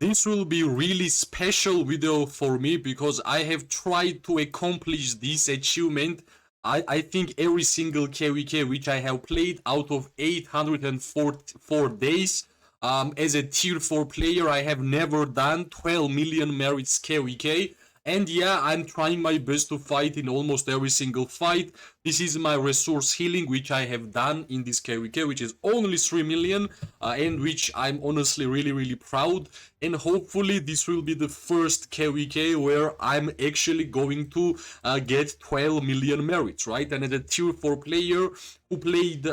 This will be really special video for me because I have tried to accomplish this achievement. I think every single KVK which I have played out of 844 days as a tier 4 player, I have never done 12 million merits KVK. And yeah, I'm trying my best to fight in almost every single fight. This is my resource healing, which I have done in this KVK, which is only 3 million, and which I'm honestly really proud. And hopefully this will be the first KVK where I'm actually going to get 12 million merits, right? And as a tier 4 player who played,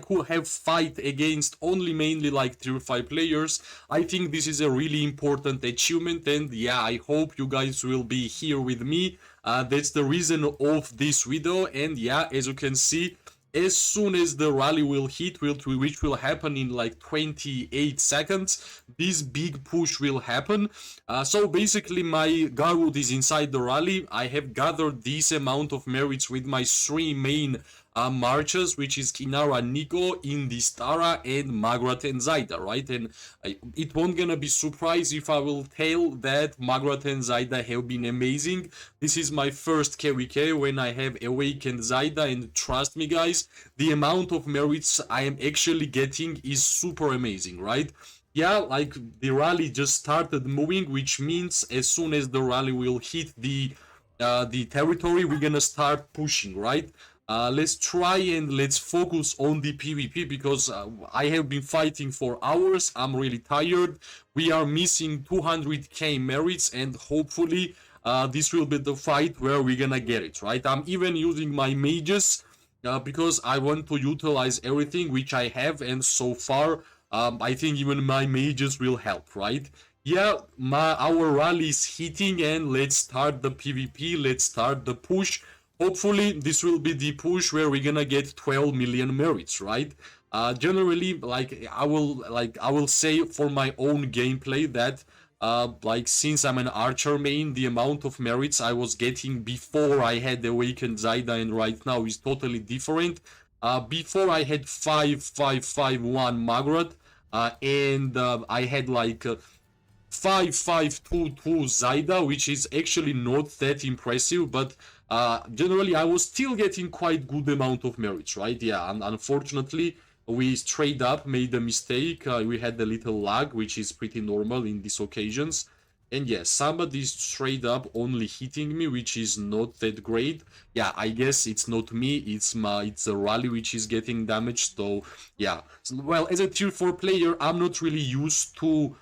who have fight against only mainly like tier 5 players, I think this is a really important achievement. And yeah, I hope you guys will be here with me. That's the reason of this video. And yeah, as you can see, as soon as the rally will hit, which will happen in like 28 seconds, this big push will happen. So basically my Garwood is inside the rally. I have gathered this amount of merits with my 3 main marches, which is Kinara, Nico, Indistara, and Magrat and Zaida, right? And it won't gonna be surprised if I will tell that Magrat and Zaida have been amazing. This is my first KVK when I have awakened Zaida, and trust me guys, the amount of merits I am actually getting is super amazing, right? Yeah, like the rally just started moving, which means as soon as the rally will hit the territory, we're gonna start pushing, right? Let's try and let's focus on the PvP because I have been fighting for hours. I'm really tired. We are missing 200k merits, and hopefully this will be the fight where we're gonna get it, right? I'm even using my mages because I want to utilize everything which I have, and so far I think even my mages will help, right? Yeah, our rally is hitting, and let's start the PvP. Let's start the push. Hopefully this will be the push where we're gonna get 12 million merits, right? Generally, I will say for my own gameplay that since I'm an archer main, the amount of merits I was getting before I had awakened Zaida and right now is totally different. Before I had 5551 Magrat, and I had 5522 Zaida, which is actually not that impressive, but generally I was still getting quite good amount of merits, right? Yeah, and unfortunately we straight up made a mistake. We had a little lag, which is pretty normal in these occasions. And yes, somebody is straight up only hitting me, which is not that great. Yeah, I guess it's not me, it's a rally which is getting damaged. So yeah, well, as a tier 4 player, I'm not really used to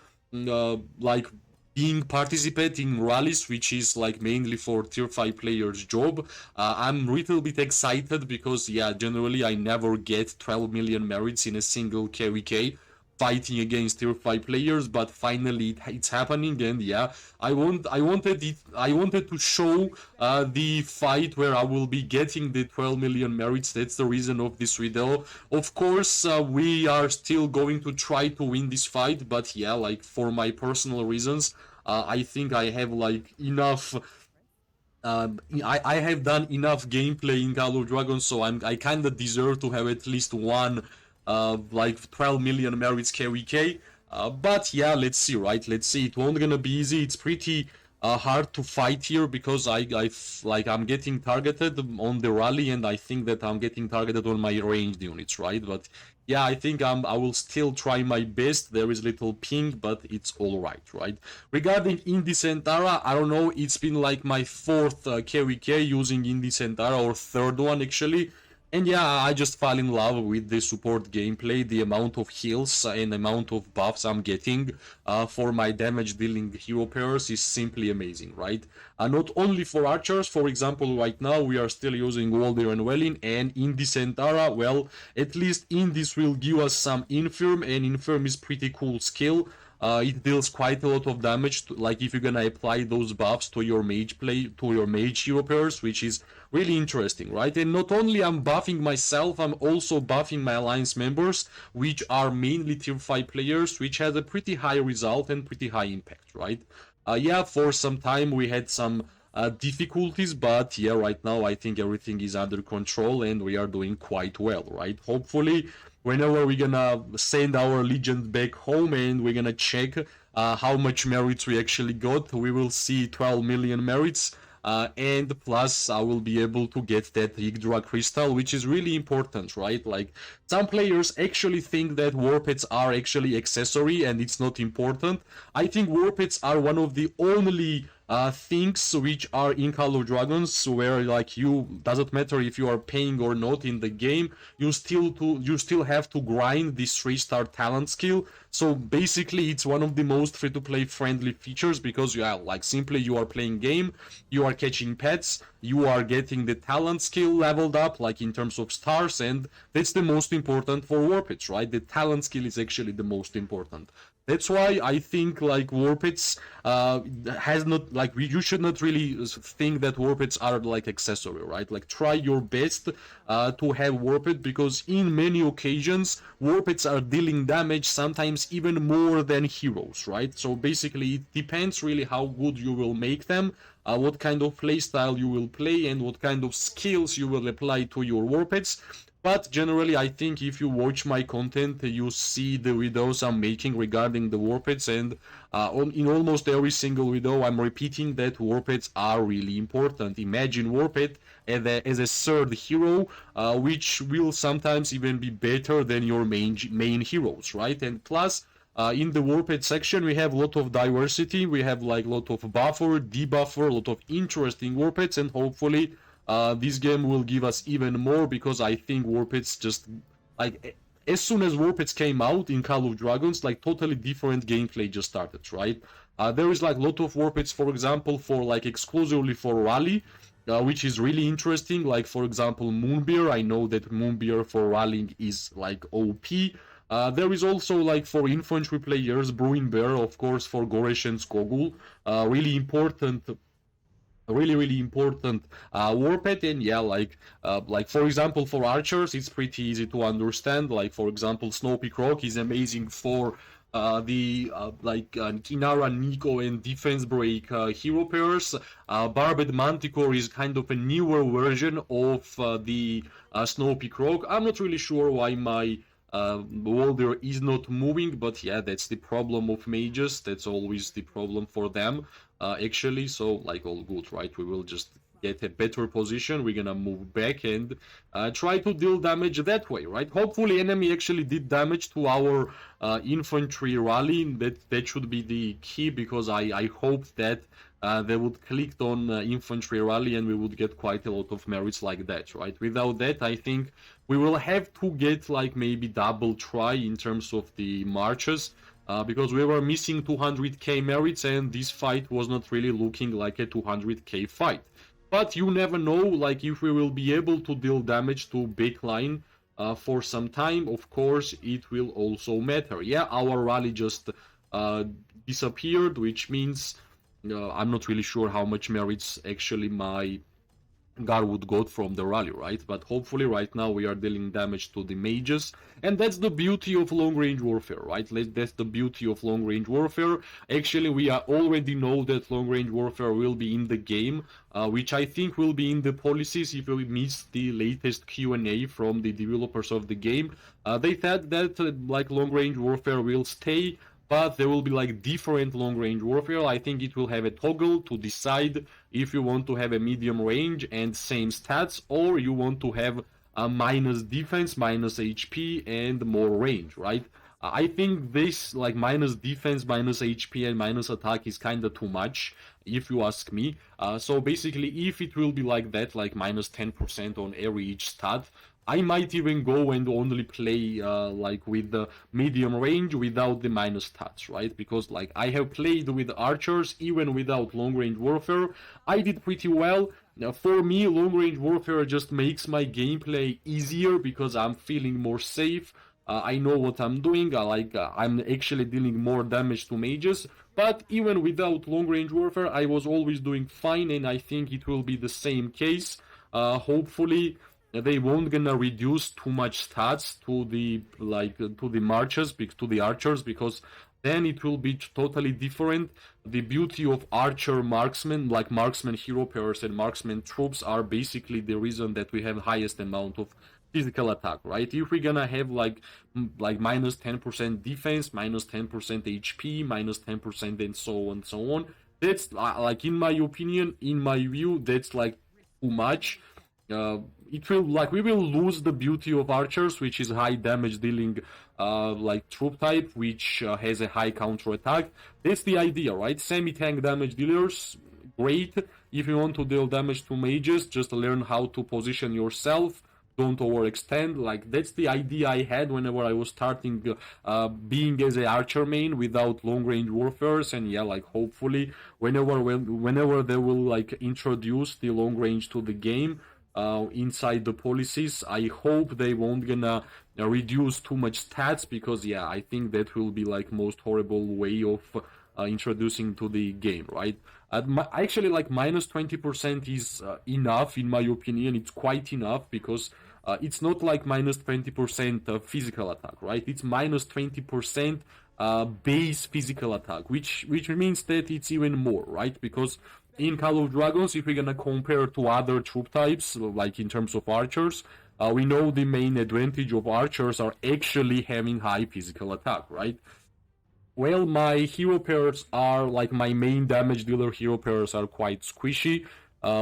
being participating rallies, which is mainly for tier 5 players job. I'm a little bit excited because yeah, generally I never get 12 million merits in a single KVK fighting against tier 5 players, but finally it's happening. And yeah, I wanted to show the fight where I will be getting the 12 million merits. That's the reason of this video. Of course, we are still going to try to win this fight, but yeah, for my personal reasons, I think I have enough. I have done enough gameplay in Call of Dragons, so I kind of deserve to have at least one 12 million merits KVK. But yeah, let's see, right? Let's see. It won't gonna be easy. It's pretty hard to fight here because I'm getting targeted on the rally, and I think that I'm getting targeted on my ranged units, right? But yeah, I think I will still try my best. There is little ping, but it's all right? Regarding Indy Centaura, I don't know. It's been my 4th KVK using Indy Centaura, or 3rd one actually. And yeah, I just fell in love with the support gameplay. The amount of heals and amount of buffs I'm getting for my damage dealing hero pairs is simply amazing, right? Not only for archers, for example, right now we are still using Walder and Welin, and Indy Centaura, well, at least Indis will give us some Infirm, and Infirm is pretty cool skill. It deals quite a lot of damage, if you're gonna apply those buffs to your mage hero pairs, which is really interesting, right? And not only I'm buffing myself, I'm also buffing my alliance members, which are mainly tier 5 players, which has a pretty high result and pretty high impact, right? Yeah, for some time we had some difficulties, but yeah, right now I think everything is under control and we are doing quite well, right? Hopefully whenever we're gonna send our legend back home and we're gonna check how much merits we actually got. We will see 12 million merits. And plus I will be able to get that Yggdra crystal, which is really important, right? Like, some players actually think that warpets are actually accessory and it's not important. I think warpets are one of the only things which are in Call of Dragons where, like, you doesn't matter if you are paying or not in the game, you still have to grind this 3-star talent skill. So basically it's one of the most free to play friendly features, because like, simply you are playing game, you are catching pets, you are getting the talent skill leveled up, like in terms of stars, and that's the most important for warpets, right? The talent skill is actually the most important. That's why I think, like, warpets has not, like, you should not really think that warpets are like accessory, right? Like, try your best to have warpet, because in many occasions warpets are dealing damage, sometimes even more than heroes, right? So basically it depends really how good you will make them, what kind of playstyle you will play, and what kind of skills you will apply to your warpets. But generally, I think if you watch my content, you see the videos I'm making regarding the warpets, and in almost every single video, I'm repeating that warpets are really important. Imagine warpet as a third hero, which will sometimes even be better than your main heroes, right? And plus, in the warped section, we have a lot of diversity. We have like a lot of buffer, debuffer, a lot of interesting warpeds, and hopefully this game will give us even more, because I think warpeds just, like, as soon as warpeds came out in Call of Dragons, like, totally different gameplay just started, right? There is like a lot of warpeds, for example, for like exclusively for rally, which is really interesting. Like, for example, Moonbear. I know that Moonbear for rallying is like OP. There is also, like, for infantry players, Bruin Bear, of course, for Georrge and Skogul. Really important, really important warped. And yeah, like for example, for archers, it's pretty easy to understand. Like, for example, Snowy Croc is amazing for the Kinara, Nico, and defense break hero pairs. Barbed Manticore is kind of a newer version of the Snowy Croc. I'm not really sure why my Walder is not moving, but yeah, that's the problem of mages. That's always the problem for them, actually. So, like, all good, right? We will just get a better position. We're gonna move back and try to deal damage that way, right? Hopefully enemy actually did damage to our infantry rally. That should be the key, because I hope that they would click on infantry rally and we would get quite a lot of merits like that, right? Without that, I think we will have to get like maybe double try in terms of the marches, because we were missing 200k merits, and this fight was not really looking like a 200k fight. But you never know, like, if we will be able to deal damage to backline for some time, of course it will also matter. Yeah, our rally just disappeared, which means I'm not really sure how much merits actually my guard would got from the rally, right? But hopefully right now we are dealing damage to the mages, and that's the beauty of long range warfare, right? That's the beauty of long range warfare. Actually, we already know that long range warfare will be in the game, which I think will be in the policies if we miss the latest Q&A from the developers of the game. They said that like long range warfare will stay, but there will be like different long range warfare. I think it will have a toggle to decide if you want to have a medium range and same stats, or you want to have a minus defense, minus HP, and more range, right? I think this like minus defense, minus HP, and minus attack is kind of too much, if you ask me. So basically, if it will be like that, like minus 10% on every each stat, I might even go and only play like with the medium range without the minus stats, right? Because like I have played with archers even without long range warfare. I did pretty well. Now, for me, long range warfare just makes my gameplay easier because I'm feeling more safe. I know what I'm doing. I'm actually dealing more damage to mages. But even without long range warfare, I was always doing fine, and I think it will be the same case. Hopefully they won't gonna reduce too much stats to the archers, because then it will be totally different. The beauty of archer marksmen, like marksman hero pairs and marksman troops, are basically the reason that we have highest amount of physical attack, right? If we're gonna have like minus 10% defense, minus 10% HP, minus 10%, and so on and so on, that's like, in my opinion, in my view, that's like too much. It will, like, we will lose the beauty of archers, which is high damage dealing like troop type, which has a high counter attack. That's the idea, right? Semi-tank damage dealers, great. If you want to deal damage to mages, just learn how to position yourself, don't overextend. Like, that's the idea I had whenever I was starting being as a archer main without long range warfares. And yeah, like, hopefully whenever they will like introduce the long range to the game inside the policies, I hope they won't gonna reduce too much stats, because yeah, I think that will be like most horrible way of introducing to the game, right? Actually, like, minus 20% is enough, in my opinion. It's quite enough, because it's not like minus 20% physical attack, right? It's minus 20% base physical attack, which means that it's even more, right? Because in Call of Dragons, if we're gonna compare to other troop types, like in terms of archers, we know the main advantage of archers are actually having high physical attack, right? Well, my hero pairs are, like, my main damage dealer hero pairs are quite squishy,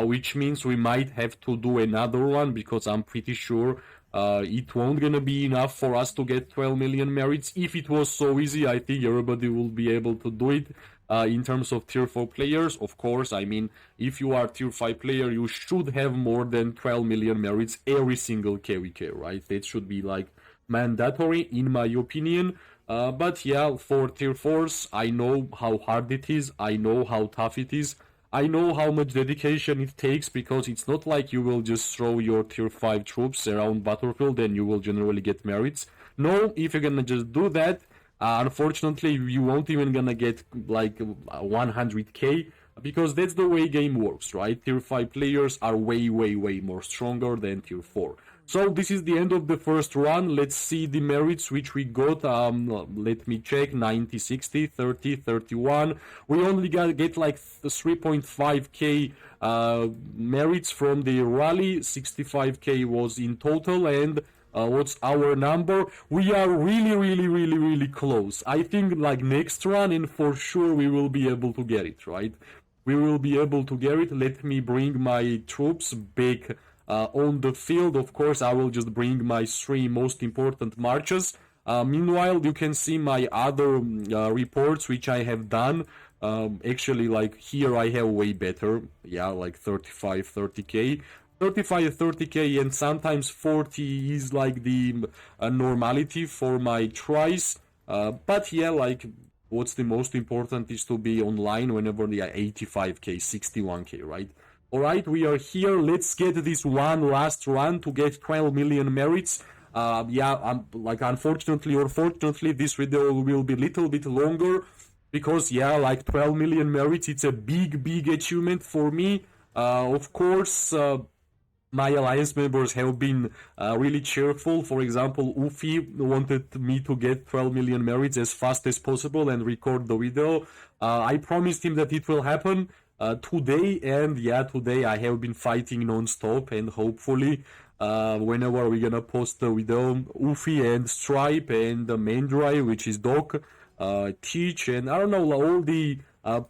which means we might have to do another one, because I'm pretty sure it won't gonna be enough for us to get 12 million merits. If it was so easy, I think everybody will be able to do it. In terms of tier 4 players, of course, I mean, if you are tier 5 player, you should have more than 12 million merits every single KVK, right? That should be like mandatory, in my opinion. But yeah, for tier 4s, I know how hard it is, I know how tough it is, I know how much dedication it takes, because it's not like you will just throw your tier 5 troops around battlefield and you will generally get merits. No, if you're gonna just do that, unfortunately, you won't even gonna get like 100k, because that's the way game works, right? Tier 5 players are way more stronger than tier 4. So this is the end of the first run. Let's see the merits which we got. Let me check. 90, 60, 30, 31. We only get like 3.5k merits from the rally. 65k was in total, and what's our number? We are really close. I think like next run, and for sure we will be able to get it, right? We will be able to get it. Let me bring my troops back on the field. Of course, I will just bring my 3 most important marches. Meanwhile, you can see my other reports which I have done. Actually, like, here I have way better. Yeah, like 35, 30k. 35, 30k, and sometimes 40 is like the normality for my tries. But yeah, like, what's the most important is to be online whenever they are 85k, 61k, right? Alright, we are here. Let's get this one last run to get 12 million merits. Yeah, like, unfortunately or fortunately, this video will be a little bit longer, because yeah, like 12 million merits, it's a big achievement for me. Of course, my alliance members have been really cheerful. For example, Ufi wanted me to get 12 million merits as fast as possible and record the video. I promised him that it will happen today, and yeah, today I have been fighting non-stop, and hopefully whenever we're gonna post the video, Ufi and Stripe and the Mandrai, which is Doc, Teach, and I don't know, all the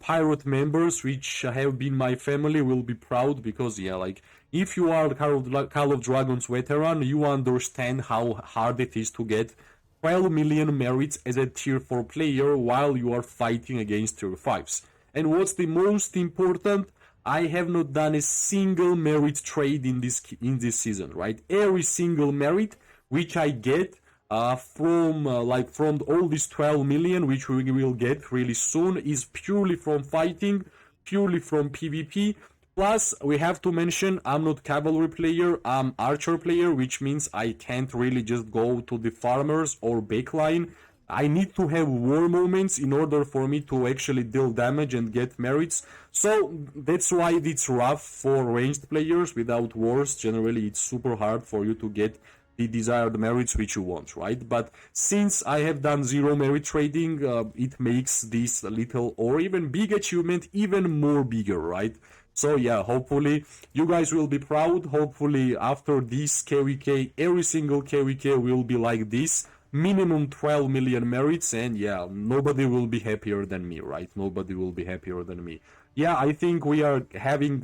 pirate members which have been my family will be proud, because yeah, like, if you are Call of Dragons veteran, you understand how hard it is to get 12 million merits as a tier 4 player while you are fighting against tier 5s. And what's the most important, I have not done a single merit trade in this season, right? Every single merit which I get from all these 12 million, which we will get really soon, is purely from fighting, purely from PvP. Plus, we have to mention, I'm not cavalry player, I'm archer player, which means I can't really just go to the farmers or backline. I need to have war moments in order for me to actually deal damage and get merits. So that's why it's rough for ranged players. Without wars, generally it's super hard for you to get the desired merits which you want, right? But since I have done 0 merit trading, it makes this little or even big achievement even more bigger, right? So yeah, hopefully you guys will be proud. Hopefully after this KVK, every single KVK will be like this. Minimum 12 million merits, and yeah, nobody will be happier than me, right? Nobody will be happier than me. Yeah, I think we are having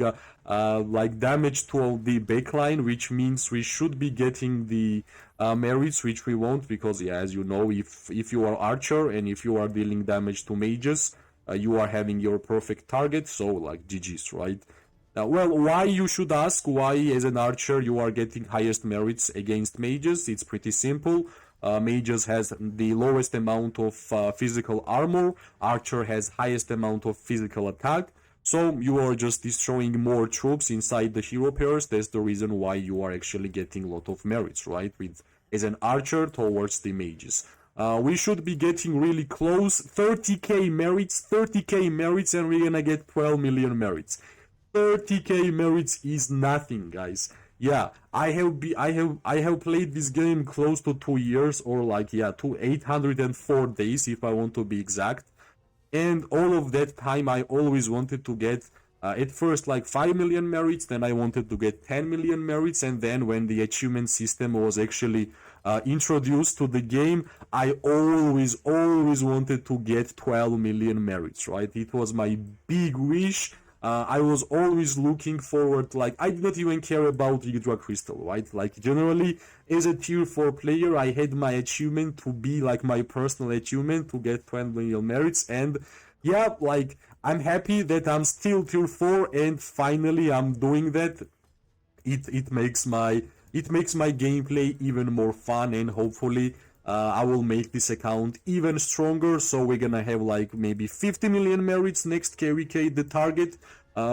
like damage to the backline, which means we should be getting the merits which we want, because yeah, as you know, if you are archer and if you are dealing damage to mages, you are having your perfect target, so like GG's, right? Well, why you should ask why as an archer you are getting highest merits against mages? It's pretty simple. Mages has the lowest amount of physical armor, archer has highest amount of physical attack, so you are just destroying more troops inside the hero pairs. That's the reason why you are actually getting a lot of merits, right? With as an archer towards the mages. We should be getting really close. 30k merits, and we're gonna get 12 million merits. 30k merits is nothing, guys. Yeah, I have played this game close to 2 years, or like yeah, 804 days if I want to be exact. And all of that time I always wanted to get at first like 5 million merits, then I wanted to get 10 million merits, and then when the achievement system was actually introduced to the game, I always wanted to get 12 million merits, right? It was my big wish. I was always looking forward, like, I did not even care about Hydra Crystal, right? Like, generally, as a tier 4 player, I had my achievement to be, like, my personal achievement to get 12 million merits, and, yeah, like, I'm happy that I'm still tier 4, and finally I'm doing that. It makes my gameplay even more fun, and hopefully I will make this account even stronger, so we're gonna have like maybe 50 million merits next KVK, the target.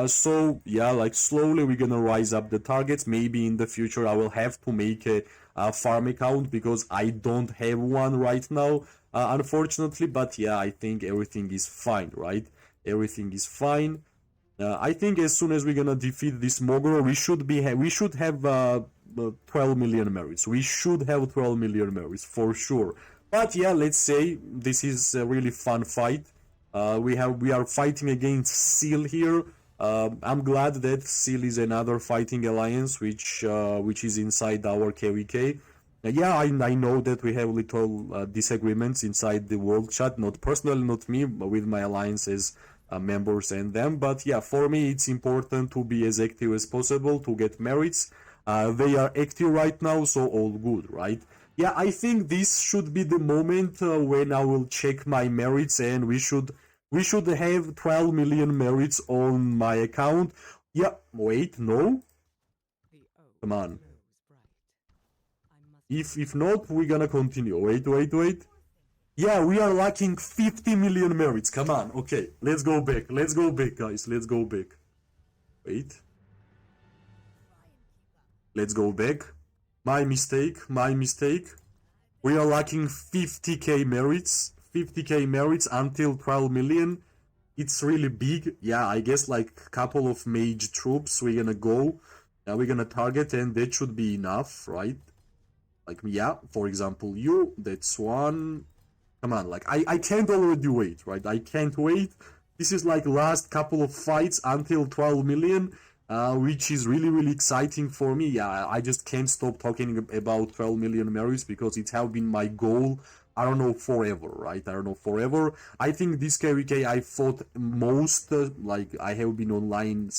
So yeah, like slowly we're gonna rise up the targets. Maybe in the future I will have to make a farm account, because I don't have one right now, unfortunately. But yeah, I think everything is fine, right? Everything is fine. I think as soon as we're gonna defeat this Mogro, we should have 12 million merits. We should have 12 million merits for sure. But yeah, let's say this is a really fun fight. We are fighting against Seal here. I'm glad that Seal is another fighting alliance which is inside our KVK. Yeah, I know that we have little disagreements inside the world chat, not personally, not me, but with my alliances members and them. But yeah, for me it's important to be as active as possible to get merits. They are active right now, so all good, right? Yeah, I think this should be the moment when I will check my merits, and we should have 12 million merits on my account. Yeah, wait, no? Come on. If not, we're gonna continue. Wait. Yeah, we are lacking 50 million merits. Come on. Okay, let's go back, guys. Let's go back. Wait. Let's go back. My mistake. We are lacking 50k merits. 50k merits until 12 million. It's really big. Yeah, I guess like a couple of mage troops we're gonna go. We're gonna target, and that should be enough, right? Like, yeah, for example, you, that's one. Come on, like, I can't already wait, right? I can't wait. This is like last couple of fights until 12 million, which is really exciting for me. Yeah, I just can't stop talking about 12 million merits, because it has been my goal, I don't know, forever, right? I don't know, forever. I think this KVK I fought most, like, I have been online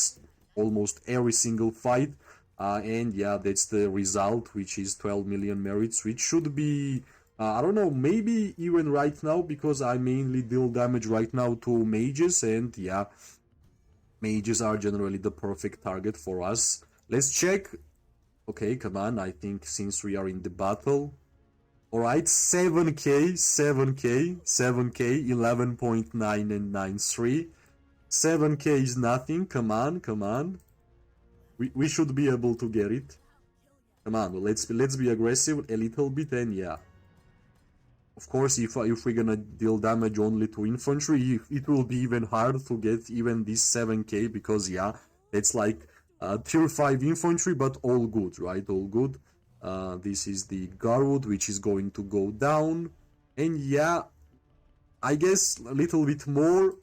almost every single fight, and yeah, that's the result, which is 12 million merits, which should be... I don't know, maybe even right now, because I mainly deal damage right now to mages, and yeah, mages are generally the perfect target for us. Let's check. Okay, come on, I think since we are in the battle. Alright, 7k, 11.9 and 9.3. 7k is nothing, come on. We should be able to get it. Come on, let's be aggressive a little bit, and yeah. Of course, if we're gonna deal damage only to infantry, it will be even hard to get even this 7k, because yeah, it's like tier 5 infantry, but all good, right? All good. This is the Garwood, which is going to go down, and yeah, I guess a little bit more,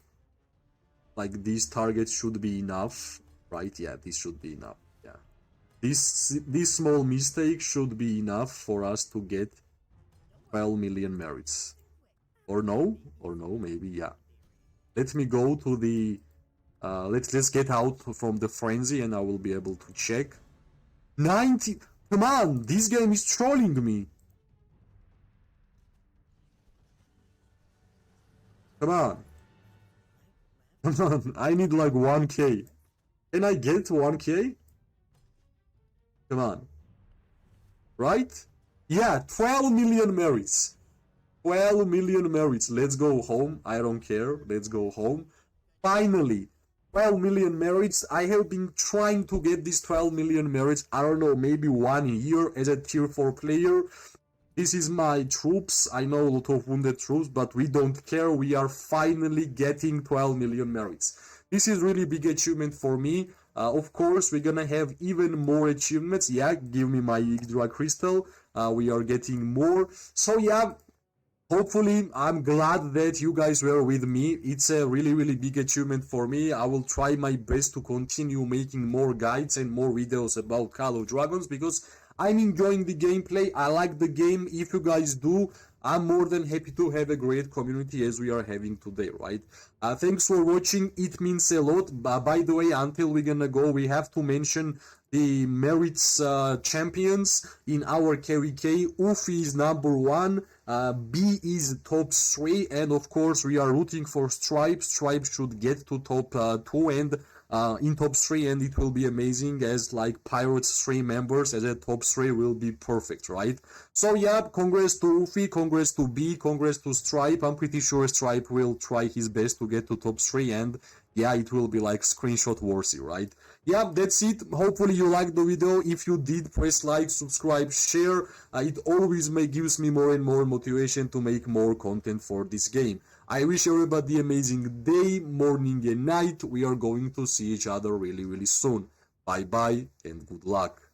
like these targets should be enough. right? Yeah, this should be enough. Yeah, this small mistake should be enough for us to get 12 million merits. Or no, maybe, yeah. Let me go to the let's get out from the frenzy and I will be able to check. 90. Come on, this game is trolling me. Come on. Come on, I need like 1k. Can I get 1k? Come on. Right? Yeah, 12 million merits. 12 million merits. Let's go home. I don't care. Let's go home. Finally, 12 million merits. I have been trying to get these 12 million merits, I don't know, maybe 1 year as a tier 4 player. This is my troops. I know a lot of wounded troops, but we don't care. We are finally getting 12 million merits. This is really big achievement for me. Of course, we're gonna have even more achievements. Yeah, give me my Yggdra crystal. We are getting more. So yeah, hopefully, I'm glad that you guys were with me. It's a really big achievement for me. I will try my best to continue making more guides and more videos about Call of Dragons because I'm enjoying the gameplay. I like the game. If you guys do, I'm more than happy to have a great community as we are having today, right? Thanks for watching. It means a lot. By the way, until we're gonna go, we have to mention the merits champions in our KVK. Ufi is number 1. B is top 3, and of course we are rooting for Stripe. Stripe should get to top 2 and in top 3, and it will be amazing as like Pirates 3 members as a top 3 will be perfect, right? So yeah, congrats to Ufi, congrats to B, congrats to Stripe. I'm pretty sure Stripe will try his best to get to top 3, and yeah, it will be like screenshot worthy, right? Yeah, that's it. Hopefully you liked the video. If you did, press like, subscribe, share. It always gives me more and more motivation to make more content for this game. I wish everybody amazing day, morning and night. We are going to see each other really soon. Bye bye and good luck.